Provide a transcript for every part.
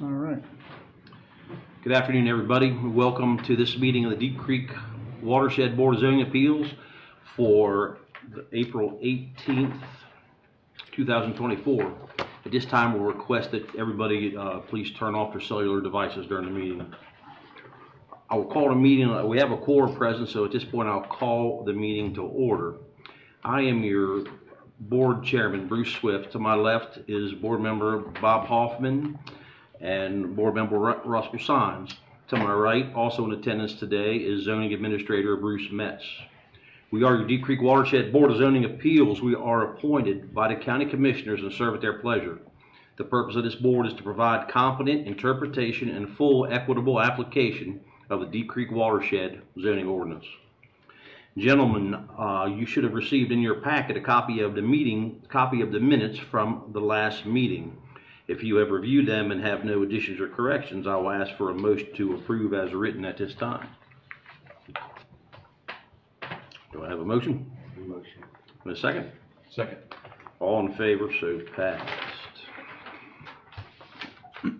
All right. Good afternoon, everybody. Welcome to this meeting of the Deep Creek Watershed Board of Zoning Appeals for April 18th, 2024. At this time, we'll request that everybody please turn off their cellular devices during the meeting. I will call the meeting. We have a quorum present, so at this point, I'll call the meeting to order. I am your board chairman, Bruce Swift. To my left is board member Bob Hoffman and board member Russell Symes. To my right, also in attendance today, is zoning administrator Bruce Metz. We are your Deep Creek Watershed Board of Zoning Appeals. We are appointed by the county commissioners and serve at their pleasure. The purpose of this board is to provide competent interpretation and full equitable application of the Deep Creek Watershed zoning ordinance. Gentlemen, you should have received in your packet a copy of the minutes from the last meeting. If you have reviewed them and have no additions or corrections, I will ask for a motion to approve as written at this time. Do I have a motion? Motion. And a second? Second. All in favor, so passed. At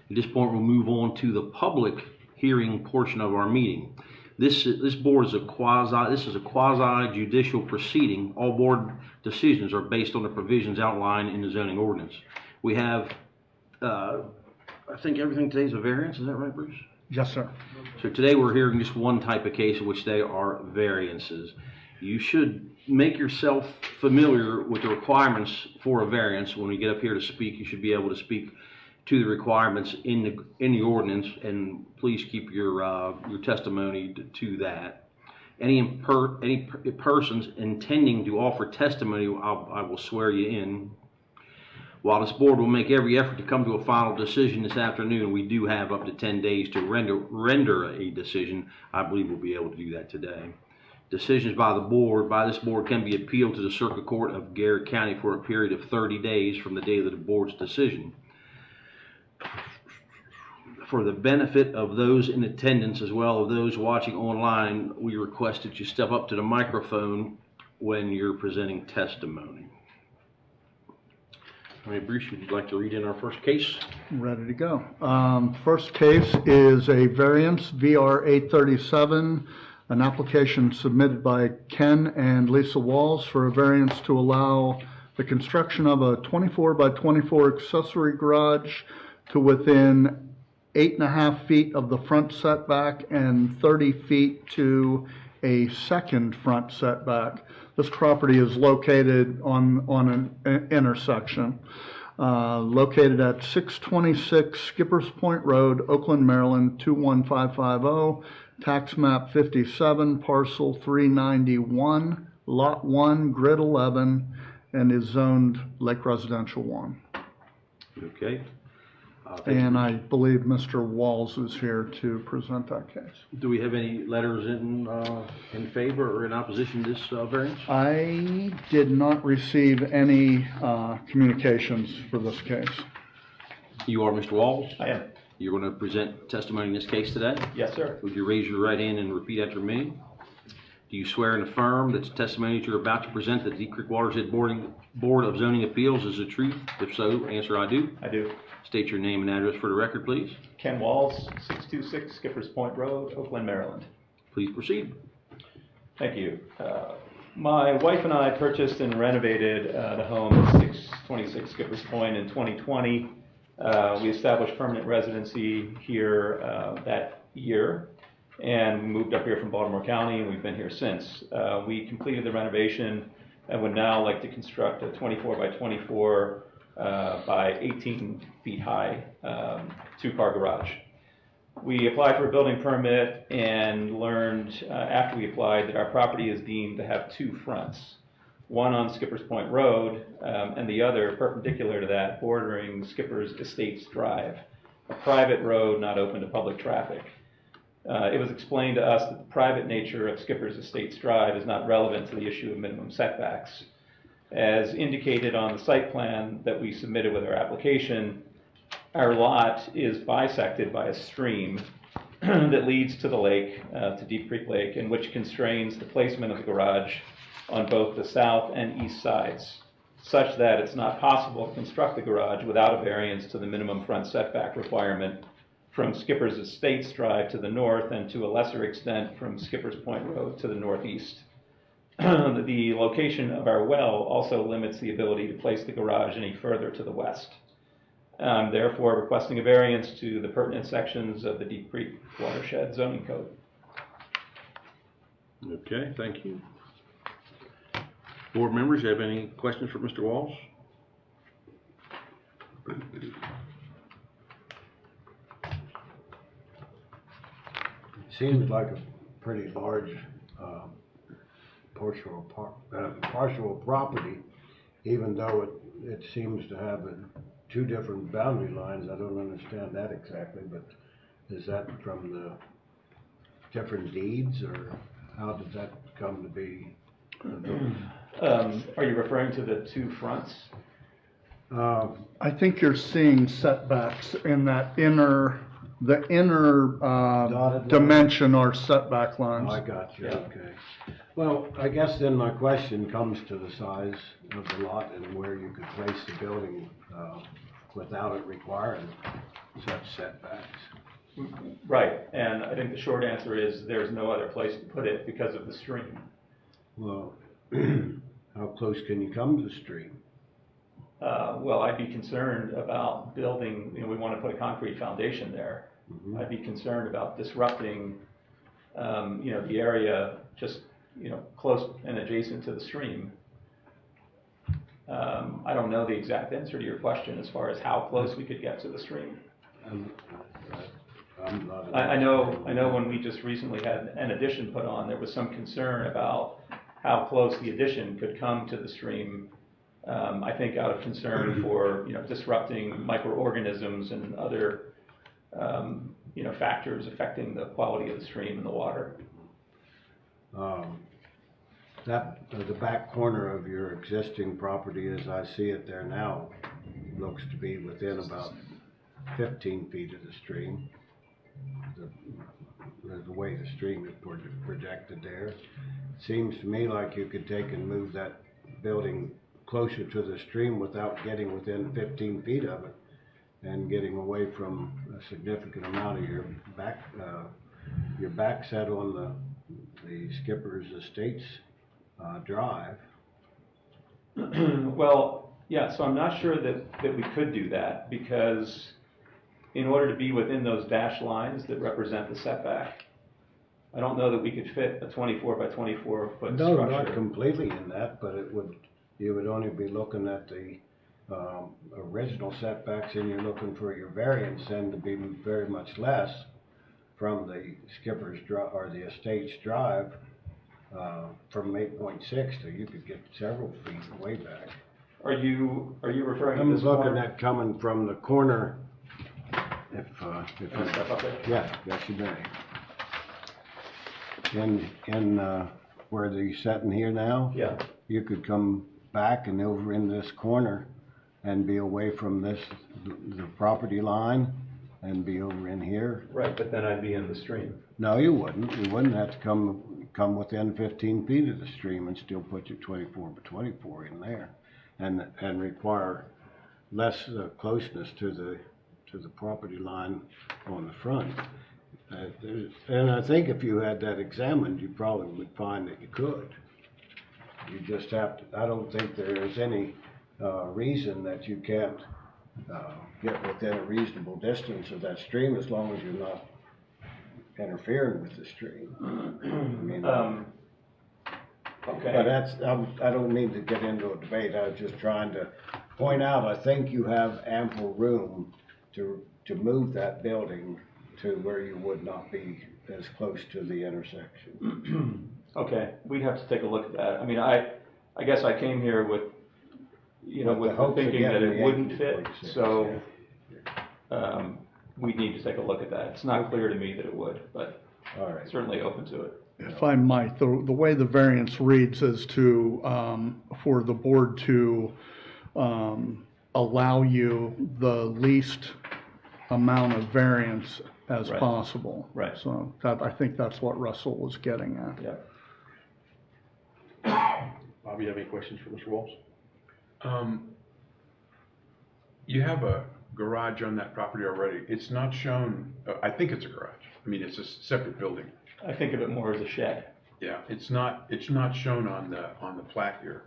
this point, we'll move on to the public hearing portion of our meeting. This board is a quasi judicial proceeding. All board decisions are based on the provisions outlined in the zoning ordinance. We have, I think everything today is a variance. Is that right, Bruce? Yes, sir. So today we're hearing just one type of case, in which they are variances. You should make yourself familiar with the requirements for a variance. When we get up here to speak, you should be able to speak to the requirements in the ordinance, and please keep your testimony to that. Any persons intending to offer testimony, I will swear you in. While this board will make every effort to come to a final decision this afternoon, we do have up to 10 days to render a decision. I believe we'll be able to do that today. Decisions by this board can be appealed to the Circuit Court of Garrett County for a period of 30 days from the date of the board's decision. For the benefit of those in attendance as well as those watching online, we request that you step up to the microphone when you're presenting testimony. All right, Bruce, would you like to read in our first case? Ready to go. First case is a variance, VR 837, an application submitted by Ken and Lisa Walls for a variance to allow the construction of a 24 by 24 accessory garage to within 8.5 feet of the front setback and 30 feet to a second front setback. This property is located on an intersection, located at 626 Skippers Point Road, Oakland, Maryland 21550, tax map 57, parcel 391, lot 1, grid 11, and is zoned Lake Residential 1. Okay. And I believe Mr. Walls is here to present that case. Do we have any letters in favor or in opposition to this variance? I did not receive any communications for this case. You are Mr. Walls? I am. You're going to present testimony in this case today? Yes, sir. Would you raise your right hand and repeat after me? Do you swear and affirm that the testimony that you're about to present to the Deep Creek Watershed Board of Zoning Appeals is the truth? If so, answer I do. I do. State your name and address for the record, please. Ken Walls, 626 Skippers Point Road, Oakland, Maryland. Please proceed. Thank you. My wife and I purchased and renovated the home at 626 Skippers Point in 2020. We established permanent residency here that year and moved up here from Baltimore County, and we've been here since. We completed the renovation and would now like to construct a 24 by 24 by 18 feet high two-car garage. We applied for a building permit and learned after we applied that our property is deemed to have two fronts, one on Skippers Point Road and the other perpendicular to that, bordering Skippers Estates Drive, a private road not open to public traffic. It was explained to us that the private nature of Skippers Estates Drive is not relevant to the issue of minimum setbacks. As indicated on the site plan that we submitted with our application, our lot is bisected by a stream that leads to the lake, to Deep Creek Lake, and which constrains the placement of the garage on both the south and east sides. such that it's not possible to construct the garage without a variance to the minimum front setback requirement from Skipper's Estates Drive to the north, and to a lesser extent from Skipper's Point Road to the northeast. The location of our well also limits the ability to place the garage any further to the west. Therefore, requesting a variance to the pertinent sections of the Deep Creek Watershed zoning code. Okay, thank you. Board members, you have any questions for Mr. Walls? Seems like a pretty large partial property, even though it seems to have two different boundary lines. I don't understand that exactly, but is that from the different deeds, or how did that come to be? Are you referring to the two fronts? I think you're seeing setbacks in that the inner Dotted dimension are setback lines. I got you, Yeah. okay. Well, I guess then my question comes to the size of the lot and where you could place the building without it requiring such setbacks. Right, and I think the short answer is there's no other place to put it because of the stream. Well, how close can you come to the stream? Well, I'd be concerned about building, we want to put a concrete foundation there. Mm-hmm. I'd be concerned about disrupting, the area just, close and adjacent to the stream. I don't know the exact answer to your question as far as how close we could get to the stream. I'm not. I know when we just recently had an addition put on, there was some concern about how close the addition could come to the stream. I think out of concern for, disrupting microorganisms and other, factors affecting the quality of the stream and the water. The back corner of your existing property, as I see it there now, looks to be within about 15 feet of the stream. The way the stream is projected there. Seems to me like you could take and move that building closer to the stream without getting within 15 feet of it and getting away from a significant amount of your back set on the Skipper's Estates drive. Well, yeah, so I'm not sure that we could do that, because in order to be within those dashed lines that represent the setback, I don't know that we could fit a 24 by 24 foot No, structure. not completely in that, but you would only be looking at the original setbacks, and you're looking for your variance then to be very much less from the Skipper's Drive or the Estates Drive from 8.6 to you could get several feet way back. Are you referring I'm to this looking corner? at coming from the corner. If Can I step up there? yeah, yes you may. In where they're sitting here now, Yeah. you could come back and over in this corner and be away from the property line and be over in here. Right, but then I'd be in the stream. No, you wouldn't. You wouldn't have to come within 15 feet of the stream and still put your 24 by 24 in there, and require less closeness to the property line on the front. And I think if you had that examined, you probably would find that you could. You just have to. I don't think there is any reason that you can't get within a reasonable distance of that stream, as long as you're not interfering with the stream. I mean, Okay. but I don't mean to get into a debate. I was just trying to point out, I think you have ample room to move that building to where you would not be as close to the intersection. Okay, we'd have to take a look at that. I mean, I guess I came here with, With with the the hopes of thinking that getting it the wouldn't fit, 18.6, so we need to take a look at that. It's not clear to me that it would, but All right. certainly open to it. If I might, the way the variance reads is to, for the board to allow you the least amount of variance as Right. possible. Right. So I think that's what Russell was getting at. Yeah. Bob, you have any questions for Mr. Walls? You have a garage on that property already. It's not shown, I think it's a garage. I mean, it's a separate building. I think of it more as a shed. Yeah, it's not shown on the plat here.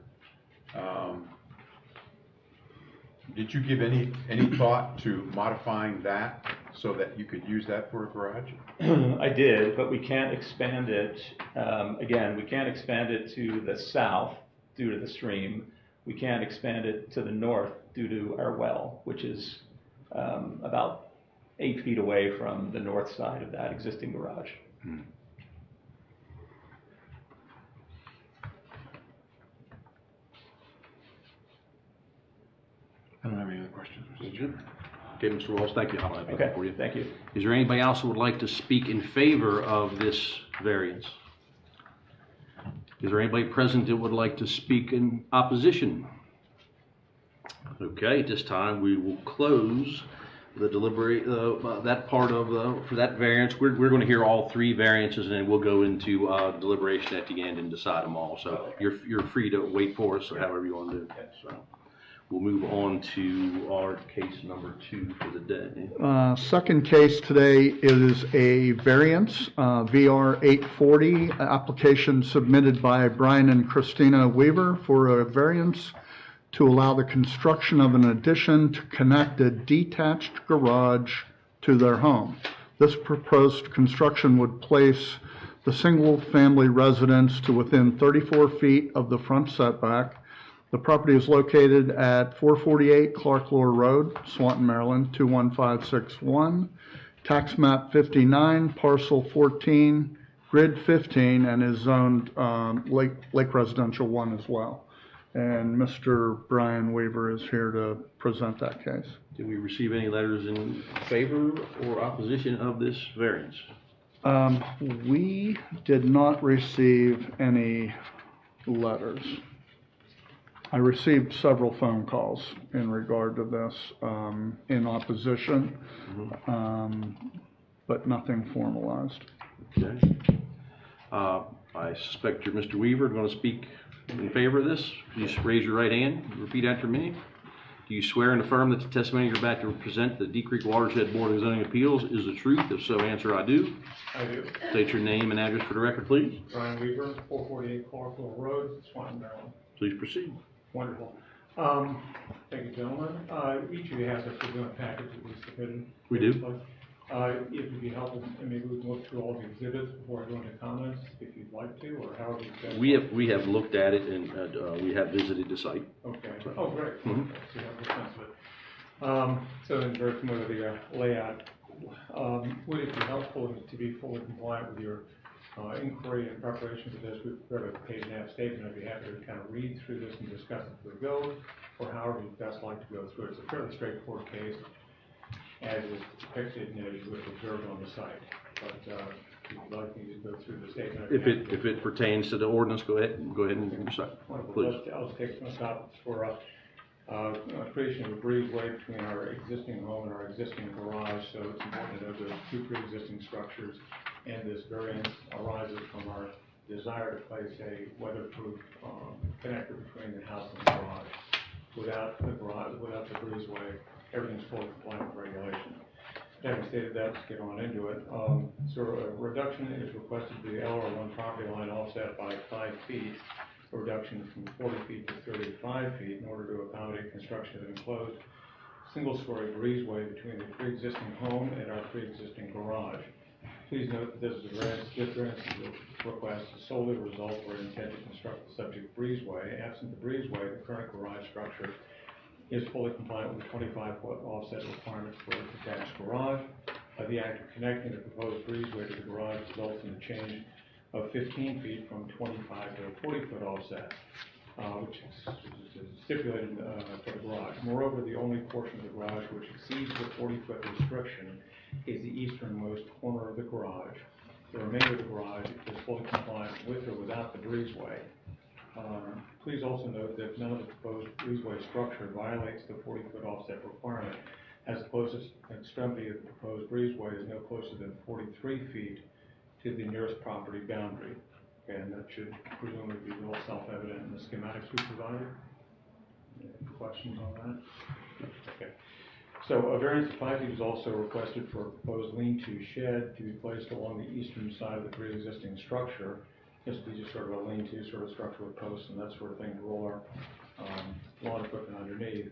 Did you give any thought to modifying that so that you could use that for a garage? I did, but we can't expand it. Again, we can't expand it to the south due to the stream. We can't expand it to the north due to our well, which is about 8 feet away from the north side of that existing garage. I don't have any other questions. Okay, Mr. Walls, thank you. I'll have Okay, it for you. thank you. Is there anybody else who would like to speak in favor of this variance? Is there anybody present that would like to speak in opposition? Okay, at this time, we will close the that part of for that variance. We're going to hear all 3 variances, and then we'll go into deliberation at the end and decide them all. So you're free to wait for us, or however you want to do it. So we'll move on to our case number 2 for the day. Second case today is a variance, VR 840, application submitted by Brian and Christina Weaver for a variance to allow the construction of an addition to connect a detached garage to their home. This proposed construction would place the single-family residence to within 34 feet of the front setback. The property is located at 448 Clark Lore Road, Swanton, Maryland, 21561, tax map 59, parcel 14, grid 15, and is zoned Lake Residential 1 as well. And Mr. Brian Weaver is here to present that case. Did we receive any letters in favor or opposition of this variance? We did not receive any letters. I received several phone calls in regard to this in opposition, but nothing formalized. Okay. I suspect you're Mr. Weaver going to speak in favor of this. Please raise your right hand and repeat after me. Do you swear and affirm that the testimony you're about to present the Deep Creek Watershed Board of Zoning Appeals is the truth? If so, answer I do. I do. State your name and address for the record, please. Brian Weaver, 448 Clarksville Road, Swanton, Maryland. Please proceed. Wonderful. Thank you, gentlemen. Each of you has a present package that was submitted. We do. If it'd be helpful, and maybe we can look through all the exhibits before I go into comments, if you'd like to, or however you We have looked at it, and we have visited the site. Okay. Oh, great. Mhm. Okay. So you have a sense of it. So then very familiar with the layout. Would it be helpful to be fully compliant with your inquiry and preparation for this? We've prepared a page and a half statement. I'd be happy to kind of read through this and discuss it as we go, or however you'd best like to go through it. It's a fairly straightforward case, as is depicted and as you would observe on the site. But if you'd like me to go through the statement, If it pertains to the ordinance, go ahead and recite, please. I'll take some topics for creation of a breezeway between our existing home and our existing garage. So it's important to know there's 2 pre-existing structures, and this variance arises from our desire to place a weatherproof connector between the house and the garage. Without the breezeway, everything's fully compliant with regulation. Having stated that, let's get on into it. So a reduction is requested to the LR1 property line offset by 5 feet, a reduction from 40 feet to 35 feet in order to accommodate construction of an enclosed single-story breezeway between the pre-existing home and our pre-existing garage. Please note that this variance request is solely a result of our intent to construct the subject breezeway. Absent the breezeway, the current garage structure is fully compliant with the 25-foot offset requirements for a detached garage. The act of connecting the proposed breezeway to the garage results in a change of 15 feet from 25 to a 40-foot offset, which is stipulated for the garage. Moreover, the only portion of the garage which exceeds the 40-foot restriction is the easternmost corner of the garage. The remainder of the garage is fully compliant with or without the breezeway. Please also note that none of the proposed breezeway structure violates the 40-foot offset requirement, as the closest extremity of the proposed breezeway is no closer than 43 feet to the nearest property boundary. And that should presumably be well self-evident in the schematics we provided. Any questions on that? Okay. So a variance of 5 feet is also requested for a proposed lean-to shed to be placed along the eastern side of the pre-existing structure. This would be just sort of a lean-to sort of structure with posts and that sort of thing to roll our lawn equipment underneath.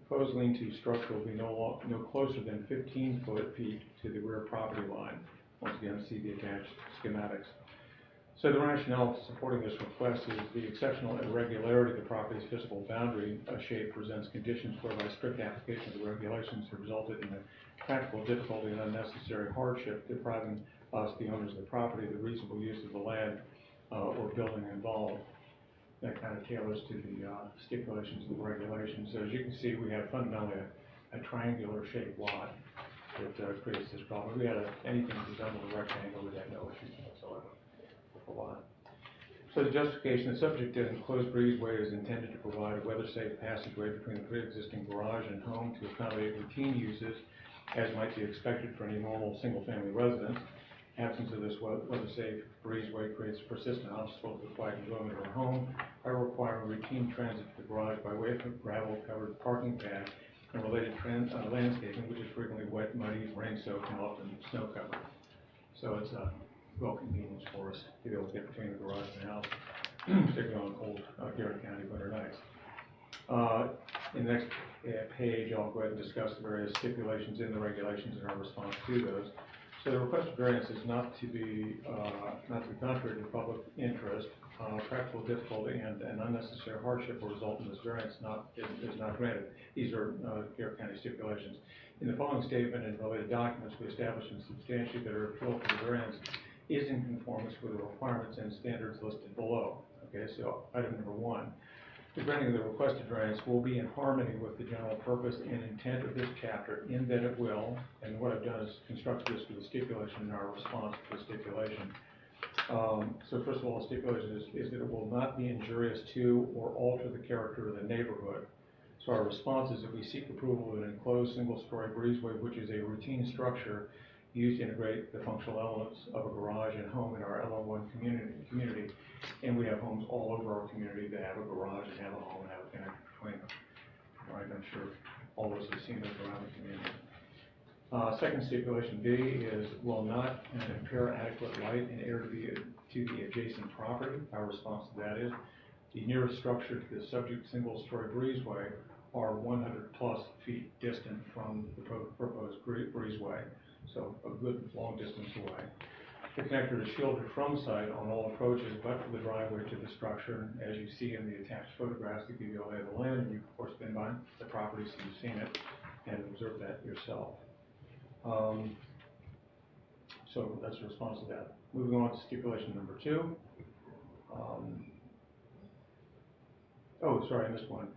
Proposed lean-to structure will be no closer than 15 feet to the rear property line. Once again, see the attached schematics. So the rationale supporting this request is the exceptional irregularity of the property's physical boundary shape presents conditions whereby strict application of the regulations have resulted in a practical difficulty and unnecessary hardship, depriving us, the owners of the property, the reasonable use of the land or building involved. That kind of tailors to the stipulations of the regulations. So as you can see, we have fundamentally a triangular shaped lot that creates this problem. If we had anything resembling a rectangle, we'd have no issues whatsoever with the lot. So the justification, the subject enclosed breezeway is intended to provide a weather-safe passageway between the pre-existing garage and home to accommodate routine uses as might be expected for any normal single-family residence. Absence of this weather-safe breezeway creates a persistent obstacle to the quiet enjoyment of our home by requiring routine transit to the garage by way of a gravel-covered parking pad and related landscaping, which is frequently wet, muddy, rain-soaked, and often snow-covered. So it's a real convenience for us to be able to get between the garage and the house, particularly on cold Garrett County winter nights. In the next page, I'll go ahead and discuss the various stipulations in the regulations and our response to those. So the requested variance is not to be contrary to public interest. Practical difficulty and an unnecessary hardship will result in this variance is not granted. These are Garrett County stipulations. In the following statement and related documents, we establish and substantiate that our appeal for the variance is in conformance with the requirements and standards listed below. Okay, so item number 1. The granting of the requested variance will be in harmony with the general purpose and intent of this chapter in that it will, and what I've done is constructed this with a stipulation in our response to the stipulation. So first of all, the stipulation is that it will not be injurious to or alter the character of the neighborhood. So our response is that we seek approval of an enclosed single-story breezeway, which is a routine structure used to integrate the functional elements of a garage and home in our LR1 community. And we have homes all over our community that have a garage and have a home and have a connection between them. All right, I'm sure all of us have seen those around the community. Second stipulation B is will not impair adequate light and air to the adjacent property. Our response to that is the nearest structure to the subject single-story breezeway are 100 plus feet distant from the proposed breezeway, so a good long distance away. The connector is shielded from sight on all approaches but for the driveway to the structure. As you see in the attached photographs that give you a lay of the land, and you've of course been by the property, so you've seen it and observed that yourself. So that's a response to that. Moving on to stipulation number 2. I missed one.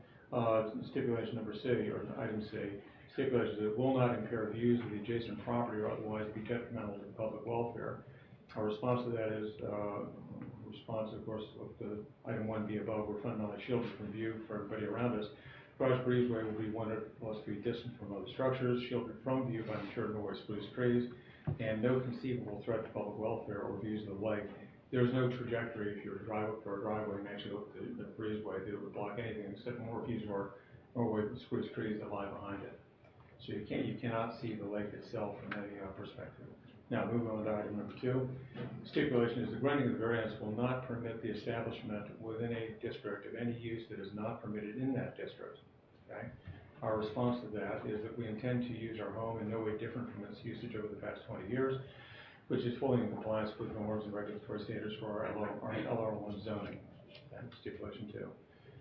Stipulation number C, or item C, stipulations that it will not impair views of the adjacent property or otherwise be detrimental to the public welfare. Our response to that is response, of course, of the item 1B above. We're fundamentally shielded from view for everybody around us. Garage breezeway will be 100 plus feet distant from other structures, shielded from view by mature Norway spruce trees, and no conceivable threat to public welfare or views of the lake. There's no trajectory if you were to drive up to our driveway and actually look at the breezeway that it would block anything except more views of our Norway spruce trees that lie behind it. So you cannot see the lake itself from any perspective. Now, moving on to item number 2. Stipulation is the granting of the variance will not permit the establishment within a district of any use that is not permitted in that district. Okay? Our response to that is that we intend to use our home in no way different from its usage over the past 20 years, which is fully in compliance with norms and regulatory standards for our LR1 zoning. That's stipulation 2.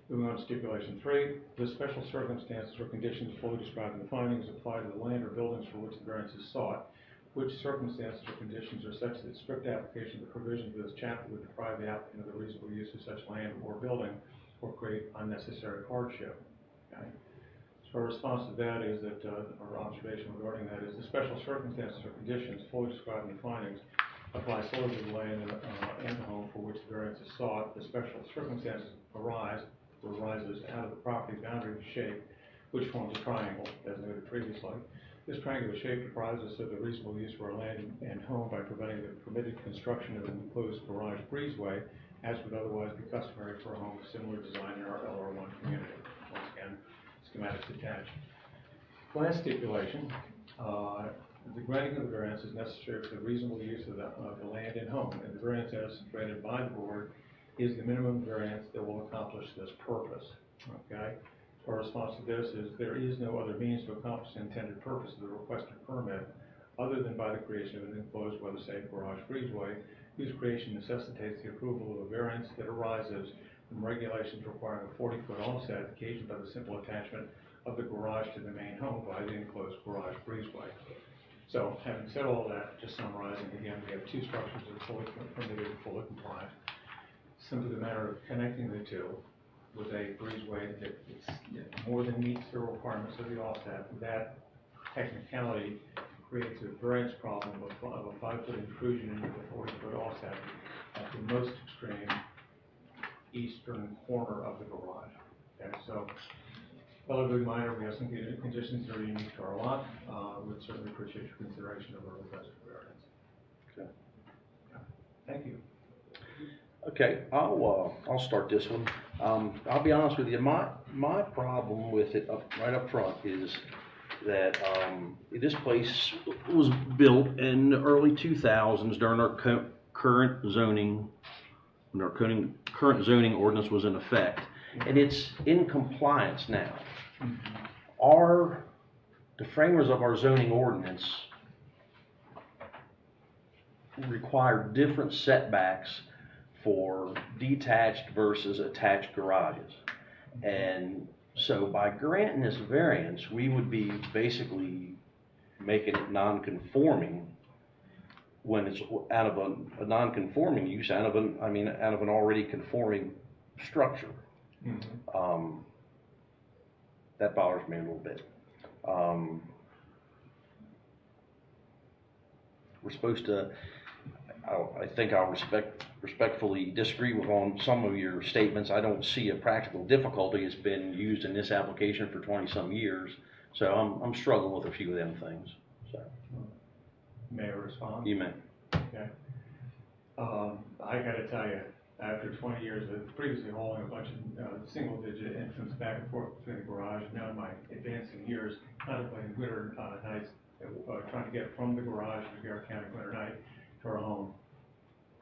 Moving on to stipulation 3, the special circumstances or conditions fully described in the findings apply to the land or buildings for which the variance is sought. Which circumstances or conditions are such that strict application of the provisions of this chapter would deprive the applicant of the reasonable use of such land or building or create unnecessary hardship. Okay? So our response to that is that, our observation regarding that is the special circumstances or conditions fully described in the findings apply solely to the land and the home for which the variance is sought. The special circumstances arises out of the property boundary shape, which forms a triangle, as noted previously. This triangular shape deprives us of the reasonable use of our land and home by preventing the permitted construction of an enclosed garage breezeway, as would otherwise be customary for a home of similar design in our LR1 community. Once again, schematics attached. Last stipulation, the granting of the variance is necessary for the reasonable use of the land and home, and the variance as granted by the board is the minimum variance that will accomplish this purpose, okay? Our response to this is there is no other means to accomplish the intended purpose of the requested permit other than by the creation of an enclosed weather-safe garage breezeway, whose creation necessitates the approval of a variance that arises from regulations requiring a 40-foot offset occasioned by the simple attachment of the garage to the main home by the enclosed garage breezeway. So, having said all that, just summarizing again, we have two structures that are fully permitted and fully compliant. Simply the matter of connecting the two with a breezeway that more than meets the requirements of the offset. That technicality creates a variance problem of a 5-foot intrusion into the 40-foot offset at the most extreme eastern corner of the garage. Okay, so relatively minor, we have some conditions that are unique to our lot. We'd certainly appreciate your consideration of our request for variance. Okay. Thank you. Okay, I'll start this one. I'll be honest with you, my problem with it right up front is that this place was built in the early 2000s during our current zoning, when our current zoning ordinance was in effect, and it's in compliance now. The framers of our zoning ordinance require different setbacks for detached versus attached garages. And so by granting this variance, we would be basically making it non-conforming when it's out of a non-conforming use, out of an already conforming structure. Mm-hmm. That bothers me a little bit. We're supposed to, I think I'll respectfully disagree with on some of your statements. I don't see a practical difficulty. It's been used in this application for 20-some years, so I'm struggling with a few of them things. So, may I respond? You may. Okay. I got to tell you, after 20 years of previously hauling a bunch of single-digit infants back and forth between the garage, now in my advancing years, contemplating winter nights, trying to get from the garage to Garrett County winter night to our home,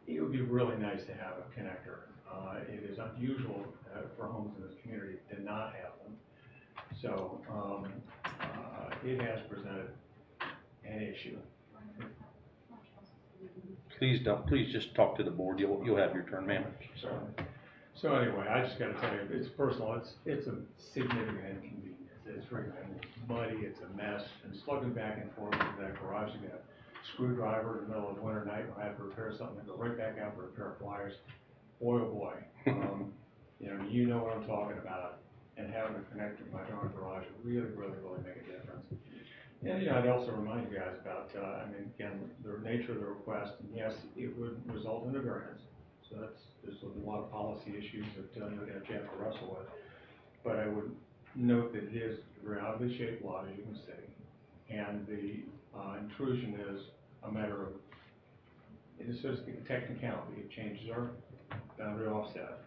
it would be really nice to have a connector. It is unusual for homes in this community to not have them. So it has presented an issue. Please just talk to the board. You'll have your turn, ma'am. So anyway, I just got to tell you, it's personal. It's a significant inconvenience. It's freaking muddy. It's a mess. And slugging back and forth to that garage, you got a screwdriver in the middle of winter night. I have to repair something and go right back out for a pair of pliers. Boy, oh boy. You know what I'm talking about. And having a connector in my own garage would really, really, really make a difference. And I'd also remind you guys about, again, the nature of the request, and yes, it would result in a variance. So there's a lot of policy issues that you have to wrestle with. But I would note that it is a very oddly shaped lot, as you can see, and the intrusion is a matter of, it is so to speak, a technicality. It changes our boundary offset.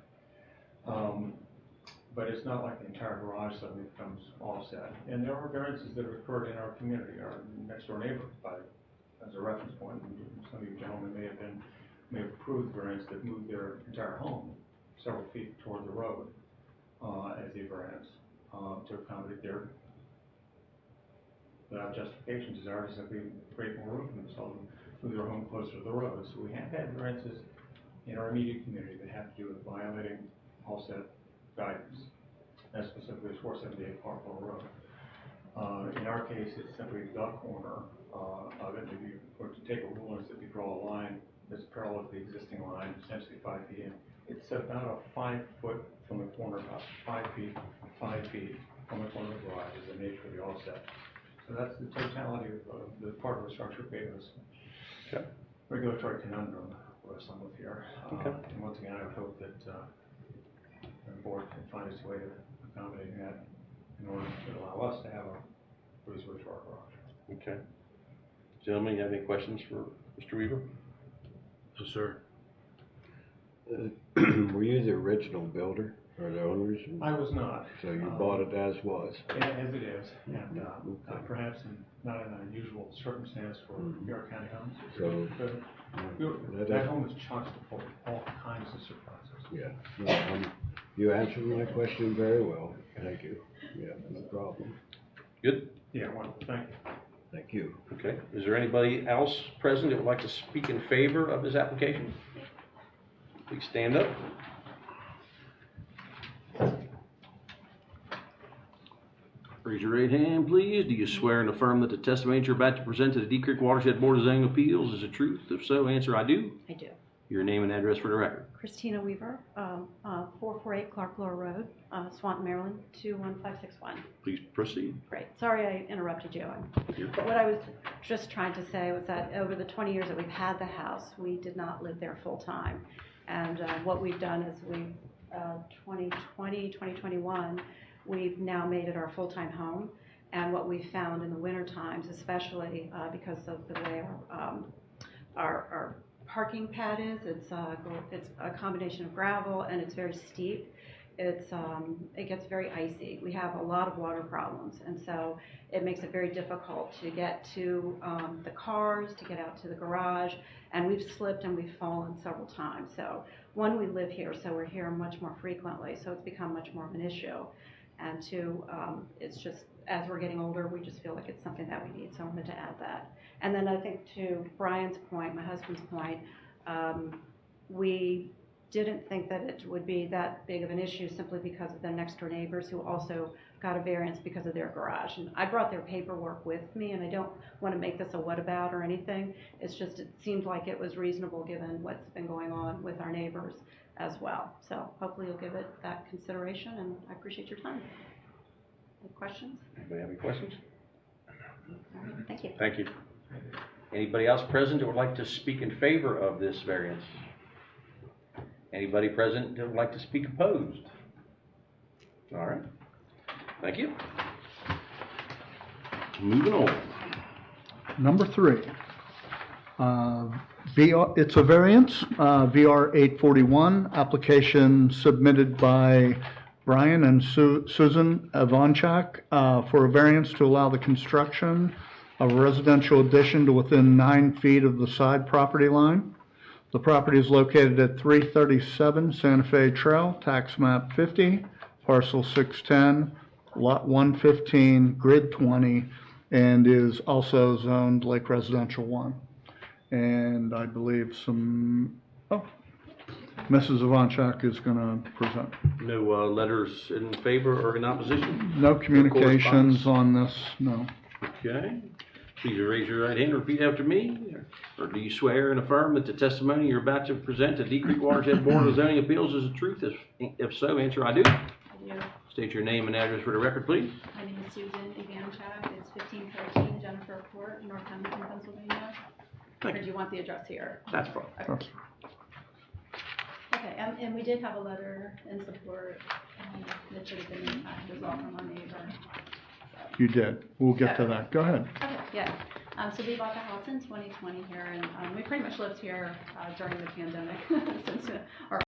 But it's not like the entire garage suddenly becomes offset. And there are variances that have occurred in our community. Our next door neighbor, as a reference point, some of you gentlemen may have approved variance that moved their entire home several feet toward the road as a variance to accommodate their, without justification, desire to simply create more room for themselves and move their home closer to the road. So we have had variances in our immediate community that have to do with violating offset guidance. That specifically is 478 Parkville Road. In our case, it's simply the corner of it. If you were to take a rule and simply draw a line that's parallel to the existing line, essentially 5 feet in, it's about a 5 foot from the corner, about 5 feet from the corner of the garage is the nature of the offset. So that's the totality of the part of the structure creating this regulatory conundrum we're wrestling with here. And once again, I would hope that the board can find its way to accommodating that in order to allow us to have a breezeway to our garage. Okay. Gentlemen, you have any questions for Mr. Weaver? Yes, sir. Were you the original builder? or the owners? I was not. So you bought it as was? As it is, and perhaps not an unusual circumstance for York County homes. So, That home is chock full of all kinds of surprises. Yeah, no, you answered my question very well, thank you. Yeah, no problem. Good? Yeah, wonderful, thank you. Thank you. Okay. Is there anybody else present that would like to speak in favor of this application? Please stand up. Raise your right hand, please. Do you swear and affirm that the testimony you're about to present to the Deep Creek Watershed Board of Zoning Appeals is the truth? If so, answer I do. I do. Your name and address for the record. Christina Weaver, 448 Clark Lower Road, Swanton, Maryland, 21561. Please proceed. Great. Sorry I interrupted you. You're But what I was just trying to say was that over the 20 years that we've had the house, we did not live there full time. And what we've done is we've, 2020, 2021, we've now made it our full-time home. And what we found in the winter times, especially because of the way our parking pad is, it's a combination of gravel and it's very steep. It gets very icy. We have a lot of water problems, and so it makes it very difficult to get to the cars, to get out to the garage, and we've slipped and we've fallen several times. So one, we live here, so we're here much more frequently, so it's become much more of an issue. And two, it's just, as we're getting older, we just feel like it's something that we need, so I wanted to add that. And then I think to Brian's point, my husband's point, we didn't think that it would be that big of an issue simply because of the next door neighbors who also got a variance because of their garage. And I brought their paperwork with me, and I don't want to make this a whatabout or anything. It's just, it seemed like it was reasonable given what's been going on with our neighbors as well. So hopefully you'll give it that consideration, and I appreciate your time. Any questions? Anybody have any questions? All right, thank you. Thank you. Anybody else present that would like to speak in favor of this variance? Anybody present that would like to speak opposed? All right. Thank you. Moving on. Number 3. It's a variance, VR 841, application submitted by Brian and Susan Ivanchak for a variance to allow the construction of a residential addition to within 9 feet of the side property line. The property is located at 337 Santa Fe Trail, tax map 50, parcel 610, lot 115, grid 20, and is also zoned Lake Residential 1. And I believe Mrs. Ivanchak is going to present. No letters in favor or in opposition? No communications on this, no. Okay. Please raise your right hand and repeat after me. Or do you swear and affirm that the testimony you're about to present to Deep Creek Watershed Board of Zoning Appeals is the truth? If so, answer I do. I do. State your name and address for the record, please. My name is Susan Ivanchak. It's 1513 Jennifer Court, Northampton, Pennsylvania. Or do you want the address here? That's fine. Okay. Okay, and we did have a letter in support that should have been impacted as well from our neighbor. You did. We'll get to that. Go ahead. Okay, yeah. So we bought the house in 2020 here, and we pretty much lived here during the pandemic since our